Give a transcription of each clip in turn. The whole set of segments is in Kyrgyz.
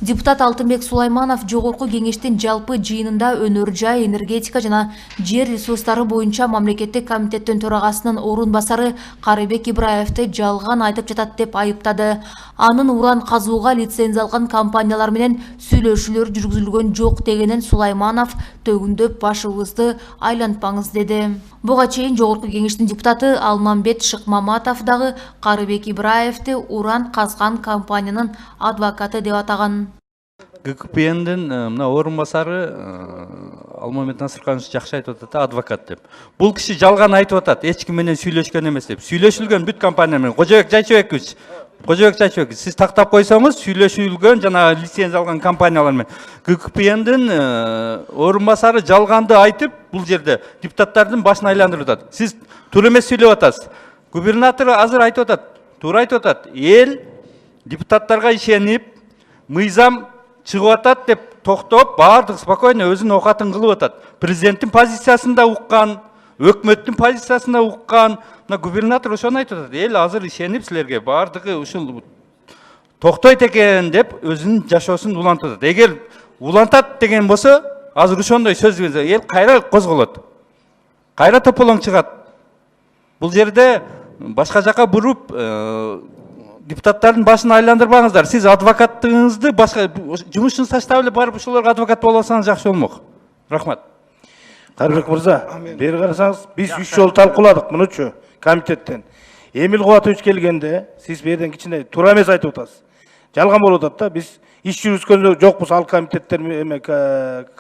Депутат Алтынбек Сулайманов жогорку кеңештин жалпы жыйынында өнөр жай, энергетика жана жер ресурстары боюнча мамлекеттик комитеттин төрагасынын орун басары Карыбек Ибраевди жалган айтып жатат деп айыптады. Анын уран казууга лицензия алган компаниялар менен сүйлөшүүлөр жүргүзүлгөн жок дегенин Сулайманов төгүндөп башыбызды айлантпаңыз деди. Буга чейин жогорку кеңештин депутаты Алмамбет Шыкмаматов дагы Карыбек Ибраевди уран казган компаниянын адвокаты деп атаган. ГКПНдин мына орун басары Алмамбет Насырканович жакшы айтып атат, адвокат деп. Бул киши жалган айтып атат, эч ким менен сүйлөшкөн эмес деп. Сүйлөшүлгөн бүт компания менен. Кожобек Жайчыбекович, сиз тактап койсоңуз, сүйлөшүлгөн жана лицензия алган компаниялар менен. ГКПНдин орун басары жалганды айтып, бул жерде депутаттардын башын айландырып атат. Сиз туура эмес сүйлөп атасыз. Губернатор азыр айтып атат, туура айтып атат. Эл депутаттарга ишенип, мыйзам чыгып атат деп токтоп, баардык спокойно өзүнүн оокатын кылып атат. Президенттин позициясын да уккан, өкмөттүн позициясын да уккан. Мына губернатор ошону айтып атат. Эл азыр ишенип силерге баардыгы ушул токтойт экен деп өзүнүн жашоосун улантып атат. Эгер улантат деген болсо, азыр ошондой сөз берсе, эл кайра козголот. Кайра тополоң чыгат. Бул жерде башка жака буруп депутаттардын башын айландырбаңыздар. Сиз адвокаттыгыңызды башка жумушун таштап эле барып ошолорго адвокат боло алсаңыз жакшы болмок. Рахмат. Карыбек мырза, бери карасаңыз, биз 3 жолу талкууладык мунучу комитеттен. Эмил Кубатович келгенде, сиз берден кичине туура эмес айтып атасыз. Жалган болуп атат да, биз иш жүргүзгөндө жокпуз, ал комитеттер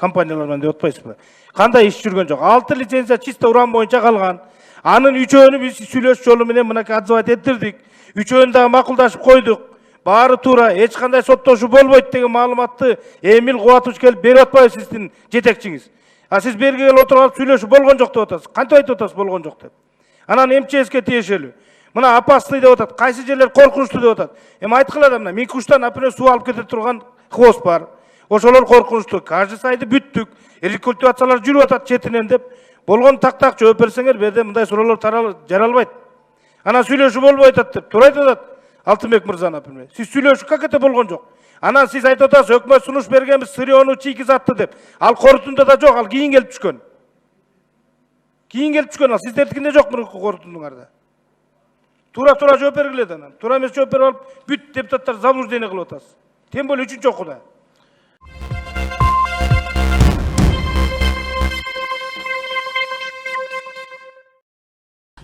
компаниялар менен деп атпайсызбы? Кандай иш жүргөн жок? 6 лицензия чисто уран боюнча калган. Анын 3-өөнү биз сүйлөшүү жолу менен мынакей отзывать этtirdik. 3-өөнү дагы макулдашып койдук. Баары туура, эч кандай соттошуу болбойт деген маалыматты Эмил Кубатович келип берип атпайбы сиздин жетекчиңиз? А сиз берги келип отуруп сүйлөшүү болгон жок деп атасыз. Кантип айтып атасыз болгон жок деп? Анан МЧСке тиешелүү. Мына опасный деп атат, кайсы жерлер коркунучтуу деп атат. Эми айткыла да мына Минкуштан, например, суу алып кете турган хвост бар. Ошолор коркунучтуу. Каждый сайды бүттүк. Рекультивациялар жүрүп атат четинен деп. Болгон так жооп берсеңер, берде мындай суроолор жаралбайт. Анан сүйлөшүү болбой атат деп туура айтып атат. Алтынбек мырза, например. Сиз сүйлөшүү как это болгон жок. Анан сиз айтып атасыз, өкмөт сунуш бергенбиз сырьёну чийки затты деп. Ал корутунда да жок, ал кийин келип түшкөн. Ал сиздердикинде жок мурунку корутундуңарда. Тура жооп бергиле да анан. Туура эмес жооп берип алып, бүт депутаттар заблуждение кылып атасыз. Тем более үчүнчү окууда.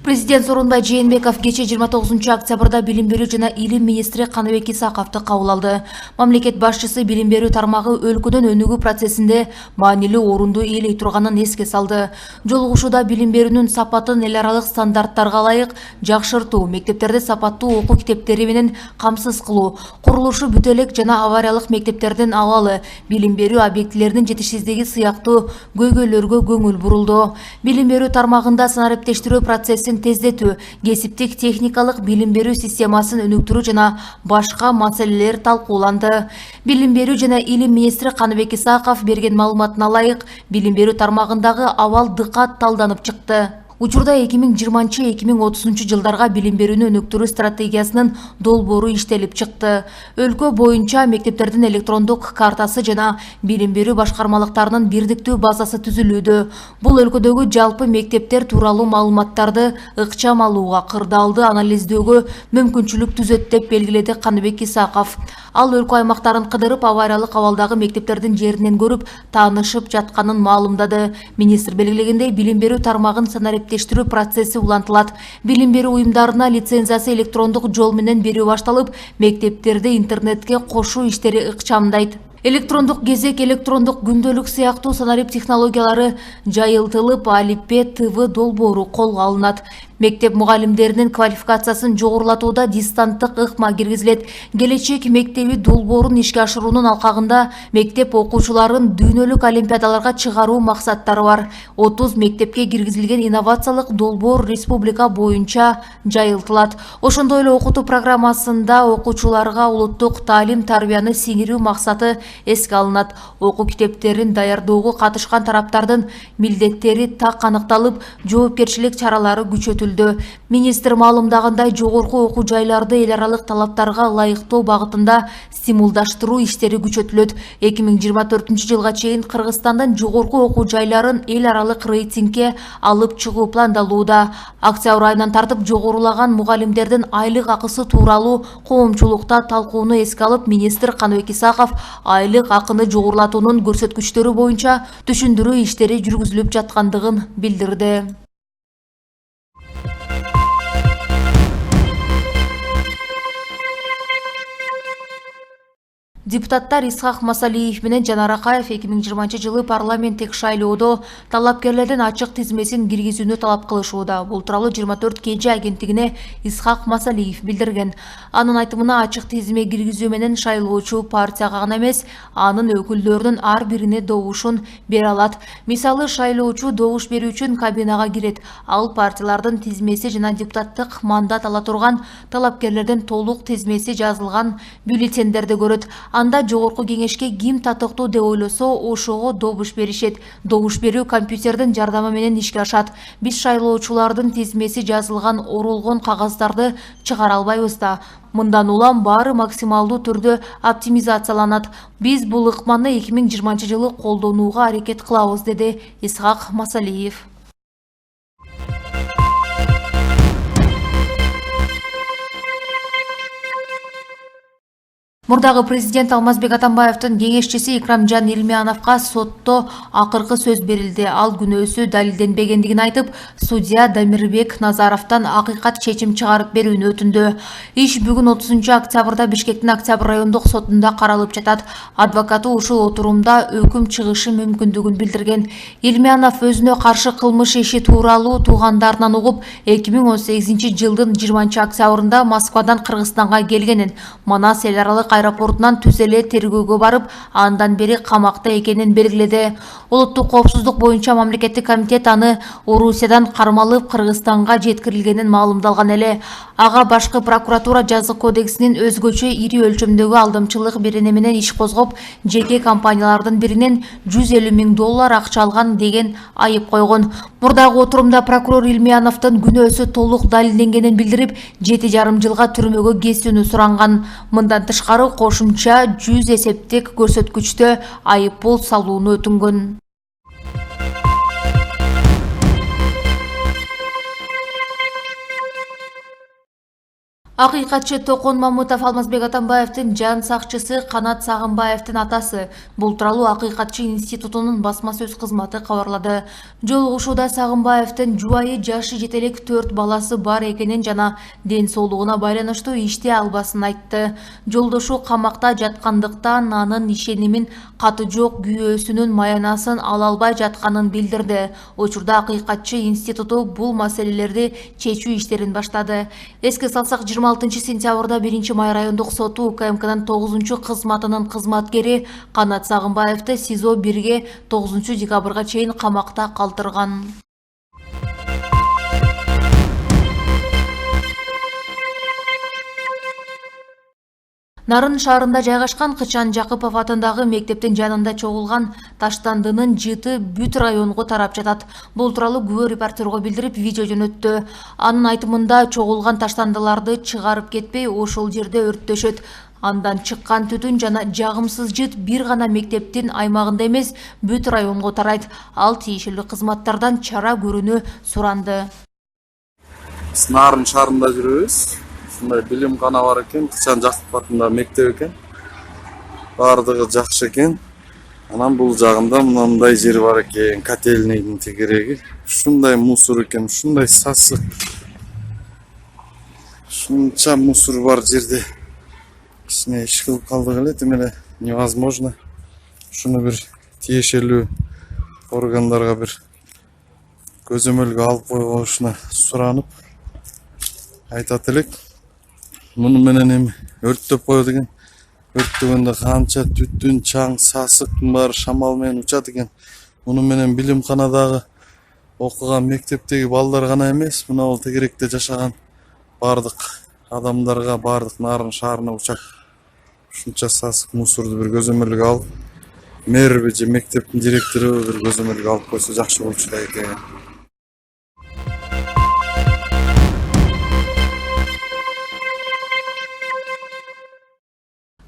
Президент Сооронбай Жээнбеков кече 29 октябрда билим берүү жана илим министри Каныбек Исаковду кабыл алды. Мамлекет башчысы билим берүү тармагы өлкөдөн өнүгүү процессинде маанилүү орунду ээлей турганын эске салды. Жолугушууда билим берүүнүн сапатын эл аралык стандарттарга ылайык жакшыртуу, мектептерде сапаттуу окуу китептери менен камсыз кылуу, курулушу бүтө элек жана авариялык мектептердин абалы, билим берүү объектилеринин жетишсиздиги сыяктуу көйгөйлөргө көңүл бурулду. Билим берүү тармагында санариптештирүү процесси тездетүү, кесиптик техникалык билим берүү системасын өнүктүрүү жана башка маселелер талкууланды. Билим берүү жана илим министри Каныбек Исаков берген маалыматына ылайык, билим берүү тармагындагы абал дыкат талданып чыкты. Учурда 2020-2030 жылдарга билим берүүнү өнүктүрүү стратегиясынын долбоору иштелип чыкты. Өлкө боюнча мектептердин электрондук картасы жана билим берүү башкармалыктарынын бирдиктүү базасы түзүлүүдө. Бул өлкөдөгү жалпы мектептер тууралуу маалыматтарды ыкчам алууга, кырдаалды анализдөөгө мүмкүнчүлүк түзөт деп белгиледи Каныбек Исаков. Ал өлкө аймактарын кыдырып, авариялык абалдагы мектептердин жеринен көрүп, таанышып жатканын маалымдады. Министр белгилегендей, билим берүү тармагын санариптештирүү процесси улантылат. Билим берүү уюмдарына лицензиясы электрондук жол менен берүү башталып, мектептерде интернетке кошуу иштери ыкчамдайт. Электрондук кезек, электрондук күндөлүк сыяктуу санарип технологиялары жайылтылып, алиппе ТВ долбоору колго алынат. Мектеп мугалимдеринин квалификациясын жогорулатууда дистанттык ыкма киргизилет. Келечек мектеби долбоорун ишке ашыруунун алкагында мектеп окуучуларын дүйнөлүк олимпиадаларга чыгаруу максаттары бар. 30 мектепке киргизилген инновациялык долбоор республика боюнча жайылтылат. Ошондой эле окутуу программасында окуучуларга улуттук таалим-тарбияны сиңирүү максаты эске алынат. Окуу китептерин даярдоого катышкан тараптардын милдеттери так аныкталып, жоопкерчилик чаралары күчөтүлөт. күчөтүлдү. Министр маалымдагандай жогорку окуу жайларды эл аралык талаптарга ылайыктоо багытында стимулдаштыруу иштери күчөтүлөт. 2024 жылга чейин Кыргызстандын жогорку окуу жайларын эл аралык рейтингге алып чыгуу пландалууда. Октябрь айынан тартып жогорулаган мугалимдердин айлык акысы тууралуу коомчулукта талкууну эске алып, министр Каныбек Исаков айлык акыны жогорулатуунун көрсөткүчтөрү боюнча түшүндүрүү иштери жүргүзүлүп жаткандыгын билдирди. Депутаттар Исхак Масалиев менен Жанар Акаев 2020 жылы парламенттик шайлоодо талапкерлердин ачык тизмесин киргизүүнү талап кылышууда. Бул тууралуу 24 KG агенттигине Исхак Масалиев билдирген. Анын айтымына ачык тизме киргизүү менен шайлоочу партияга гана эмес, анын өкүлдөрүнүн ар бирине добушун бере алат. Мисалы, шайлоочу добуш берүү үчүн кабинага кирет. Ал партиялардын тизмеси жана депутаттык мандат ала турган талапкерлердин толук тизмеси жазылган бюллетендерди көрөт. Анда жогорку кеңешке ким татыктуу деп ойлосо, ошого добуш беришет. Добуш берүү компьютердин жардамы менен ишке ашат. Биз шайлоочулардын тизмеси жазылган оролгон кагаздарды чыгара албайбыз да. Мындан улам баары максималдуу түрдө оптимизацияланат. Биз бул ыкманы 2020 жылы колдонууга аракет кылабыз, деди Исхак Масалиев. Мурдагы президент Алмазбек Атамбаевдин кеңешчиси Икрамжан Илмияновго сотто акыркы сөз берилди. Ал күнөөсү далилденбегендигин айтып, судья Дамирбек Назаровдон акыйкат чечим чыгарып берүүнү өтүндү. Иш бүгүн 30 октябрда Бишкектин Октябрь райондук сотунда каралып жатат. Адвокаты ушул отурумда өкүм чыгышы мүмкүндүгүн билдирген. Илмиянов өзүнө каршы кылмыш иши тууралуу туугандарынан угуп, 2018 жылдын 20 октябрында Москвадан Кыргызстанга келгенин, Манас эл аралык аэропортунан түз эле тергөөгө барып, андан бери камакта экенин белгиледи. Улуттук коопсуздук боюнча мамлекеттик комитет аны Орусиядан кармалып Кыргызстанга жеткирилгенин маалымдалган эле. Ага башкы прокуратура жазык кодексинин өзгөчө ири өлчөмдөгү алдамчылык берени менен иш козгоп, жеке компаниялардын биринен $150 000 акча алган деген айып койгон. Мурдагы отурумда прокурор Илмияновдун күнөөсү толук далилденгенин билдирип, 7,5 жылга түрмөгө кесүүнү суранган. Мындан тышкары кошумча 100 эсептик көрсөткүчтө айып пул салууну өтүнгөн. Акыйкатчы Токон Мамутов Алмазбек Атамбаевдин жан сакчысы Канат Сагынбаевдин атасы. Бул тууралуу Акыйкатчы институтунун басма сөз кызматы кабарлады. Жолугушууда Сагынбаевдин жубайы жашы жетелек 4 баласы бар экенин жана ден соолугуна байланыштуу иштей албасын айтты. Жолдошу камакта жаткандыктан анын ишенимин каты жок күйөөсүнүн маянасын ала албай жатканын билдирди. Учурда Акыйкатчы институту бул маселелерди чечүү иштерин баштады. Эске салсак, 26 сентябрда 1 май райондук соту УКМКнын 9 кызматынын кызматкери Канат Сагынбаевди СИЗО 1ге 9 декабрга чейин камакта калтырган. Нарын шаарында жайгашкан Кычан Жакыпов атындагы мектептин жанында чогулган таштандынын жыты бүт районго тарап жатат. Бул тууралуу күбө репортерго билдирип, видео жөнөттү. Анын айтымында чогулган таштандыларды чыгарып кетпей, ошол жерде өрттөшөт. Андан чыккан түтүн жана жагымсыз жыт бир гана мектептин аймагында эмес, бүт районго тарайт. Ал тиешелүү кызматтардан чара көрүүнү суранды. Нарын шаарында жүрөбүз. Ушундай билимкана бар экен, Кычан Жакыпов атындагы мектеп экен. Бардыгы жакшы экен. Анан бул жагында мындай жер бар экен, котельныйдын тегереги. Ушундай мусор экен, ушундай сасык. Ушунча мусор бар жерде. Кичине иш кылып калдык эле, тим эле невозможно. Ушуну бир тиешелүү органдарга бир көзөмөлгө алып койгонушуна суранып айтат элек. Муну менен эми өрттөп коет экен. Өрттөгөндө канча түтүн, чаң, сасыктын баары шамал менен учат экен. Муну менен билимканадагы окуган мектептеги балдар гана эмес, мына бул тегеректе жашаган бардык адамдарга, бардык Нарын шаарына учат. Ушунча сасык мусорду бир көзөмөлгө алып, мэрби же мектептин директору бир көзөмөлгө алып койсо жакшы болчу да экен.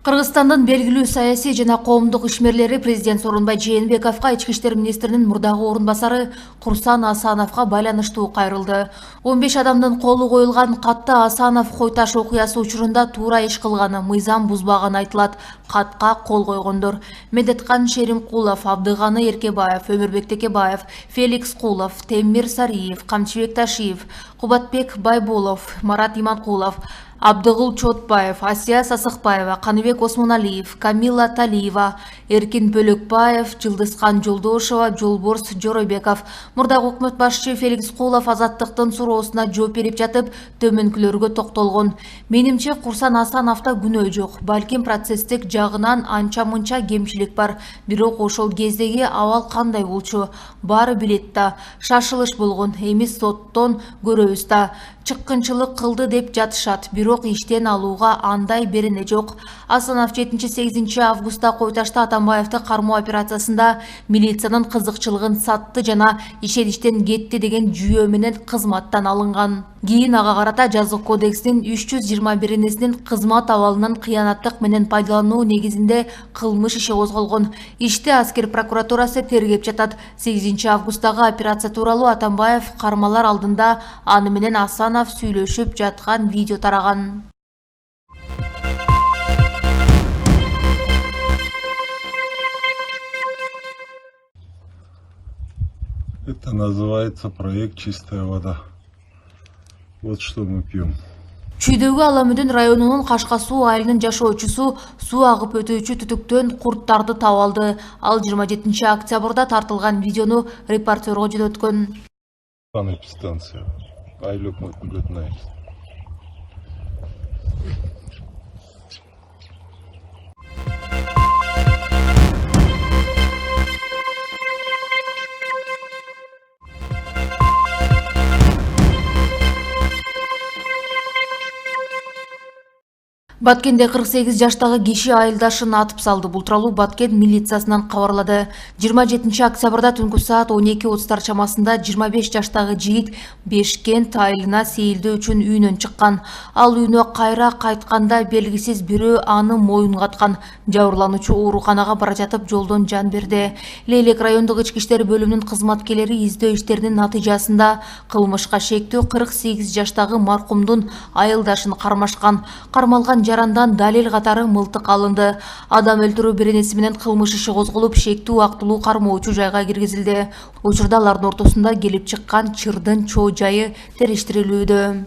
Кыргызстандын белгилүү саясий жана коомдук ишмерлери президент Сооронбай Жээнбековго ички иштер министринин мурдагы орун басары Курсан Асановго байланыштуу кайрылды. 15 адамдын колу коюлган катта Асанов Койташ окуясы учурунда туура иш кылганы, мыйзам бузбаганы айтылат. Катка кол койгондор: Медеткан Шеримкулов, Абдыганы Эркебаев, Өмүрбек Текебаев, Феликс Кулов, Темир Сариев, Камчыбек Ташиев, Кубатбек Байболов, Марат Иманкулов, Абдыгул Чотбаев, Асия Сасыкбаева, Каныбек Осмоналиев, Камила Талиева, Эркин Бөлөкбаев, Жылдызкан Жолдошова, Жолборс Жоробеков. Мурдагы өкмөт башчы Феликс Кулов азаттыктын суроосуна жооп берип жатып, төмөнкүлөргө токтолгон. Менимче Курсан Асановдо күнөө жок. Балким процесстик жагынан анча-мынча кемчилик бар. Бирок ошол кездеги абал кандай болчу? Баары билет да. Шашылыш болгон. Эми соттон көрөбүз да. Чыккынчылык кылды деп жатышат. Бирок иштен алууга андай берене жок. Асанов 7-8 августта Койташта Атамбаевди кармоо операциясында милициянын кызыкчылыгын сатты жана ишеништен кетти деген жүйө менен кызматтан алынган. Кийин ага карата жазык кодексинин 321-несинин кызмат абалынан кыянаттык менен пайдалануу негизинде кылмыш иши козголгон. Ишти аскер прокуратурасы тергеп жатат. 8 августтагы операция тууралуу Атамбаев кармалар алдында аны менен Асанов сүйлөшүп жаткан видео тараган. Это называется проект «Чистая вода». Вот что мы пьем. Чүйдөгү Аламүдүн районунун Кашка суу айылынын жашоочусу суу агып өтүүчү түтүктөн курттарды таап алды. Ал 27 октябрда тартылган видеону репортерго жөнөткөн. Санэпидстанция. Айлык наблюдная. Баткенде 48 жаштагы киши айылдашын атып салды. Бул тууралуу Баткен милициясынан кабарлады. 27 октябрда түнкү саат 12:30 чамасында 25 жаштагы жигит Бешкент айылына сейилдөө үчүн үйүнөн чыккан. Ал үйүнө кайра кайтканда белгисиз бирөө аны моюн каткан. Жабырлануучу ооруканага бара жатып жолдон жан берди. Лейлек райондук ички иштер бөлүмүнүн кызматкерлери издөө иштеринин натыйжасында кылмышка шектүү 48 жаштагы маркумдун айылдашын кармашкан. Кармалган жарандан далил катары мылтык алынды. Адам өлтүрүү беренеси менен кылмыш иши козголуп, шектүү актылуу кармоочу жайга киргизилди. Учурда алардын ортосунда келип чыккан чырдын чоо жайы териштирилүүдө.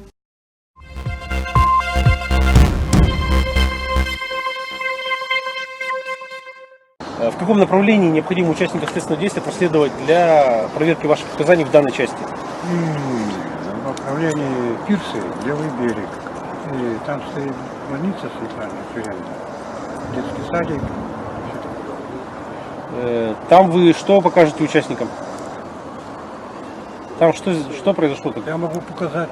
В каком направлении необходимо участников следственного действия проследовать для проверки ваших показаний в данной части? В направлении Пирсы, левый берег. И там стоит больница Светлана Тюремная, детский садик. Там вы что покажете участникам? Там что произошло? Я могу показать,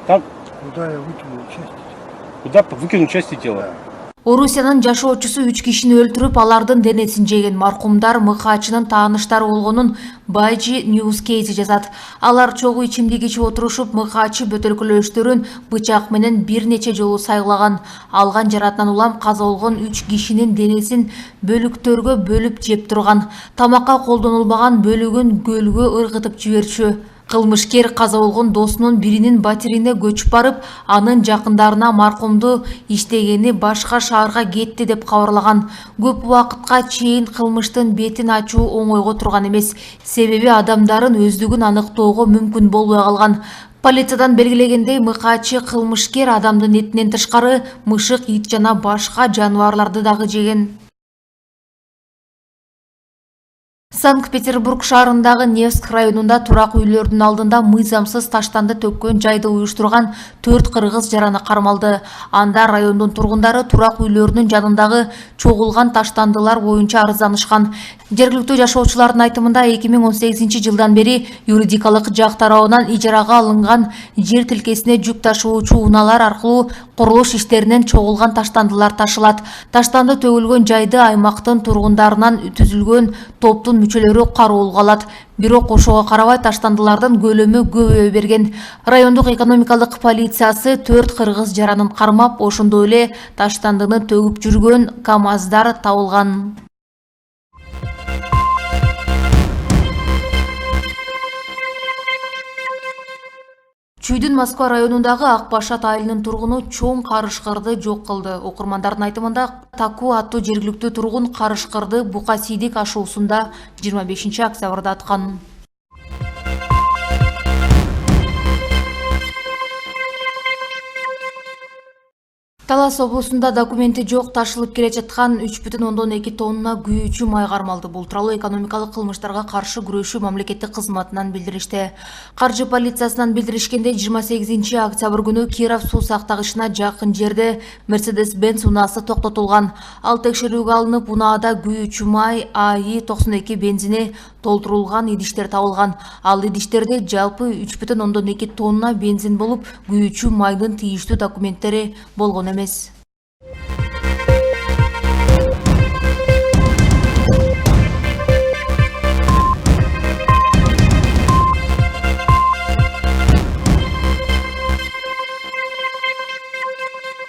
Там куда я выкинул части. куда выкинуть части тела? Орусиянын жашоочусу 3 кишини өлтүрүп, алардын денесин жеген. Маркумдар МКАчынын тааныштары болгонун Байжи News Case жазат. Алар чогуу ичимдик ичип отурушуп, МКАчы бөтөлкөлөштөрүн бычак менен бир нече жолу сайгылаган. Алган жаратынан улам каза болгон 3 кишинин денесин бөлүктөргө бөлүп жеп турган. Тамакка колдонулбаган бөлүгүн көлгө ыргытып жиберчү. Кылмышкер каза болгон досунун биринин батирине көчүп барып, анын жакындарына маркумду иштегени башка шаарга кетти деп кабарлаган. Көп убакытка чейин кылмыштын бетин ачуу оңойго турган эмес. Себеби адамдарын өздүгүн аныктоого мүмкүн болбой калган. Полициядан белгилегендей, МКАчы кылмышкер адамдын этинен тышкары мышык, ит жана башка жаныбарларды дагы жеген. Санкт-Петербург шаарындагы Невск районунда турак үйлөрдүн алдында мыйзамсыз таштанды төккөн жайды уюштурган 4 кыргыз жараны кармалды. Анда райондун тургундары турак үйлөрүнүн жанындагы чогулган таштандылар боюнча арызданышкан. Жергиликтүү жашоочулардын айтымында 2018 жылдан бери юридикалык жак тарабынан ижарага алынган жер тилкесине жүк ташуучу унаалар аркылуу курулуш иштеринен чогулган таштандылар ташылат. Таштанды төгүлгөн жайды аймактын тургундарынан түзүлгөн топтун мүчөлөрү кароолго алат. Бирок ошого карабай таштандылардын көлөмү көбөйө берген. Райондук экономикалык полициясы 4 кыргыз жаранын кармап, ошондой эле таштандыны төгүп жүргөн КАМАЗдар табылган. Чүйдүн Москва районундагы Акбашат айылынын тургуну чоң карышкырды жок кылды. Окурмандардын айтымында Таку аттуу жергиликтүү тургун карышкырды Бука Сидик ашуусунда 25 октябрда аткан. Талас облусунда документи жок ташылып келе жаткан 3,2 тонна күйүүчү май кармалды. Бул тууралуу экономикалык кылмыштарга каршы күрөшүү мамлекеттик кызматынан билдиришти. Каржы полициясынан билдиришкенде 28 октябрь күнү Киров суу сактагычына жакын жерде Mercedes-Benz унаасы токтотулган. Ал текшерүүгө алынып, унаада күйүүчү май АИ 92 бензини толтурулган идиштер табылган. Ал идиштерде жалпы 3,2 тонна бензин болуп, күйүүчү майдын тийиштүү документтери болгон эмес.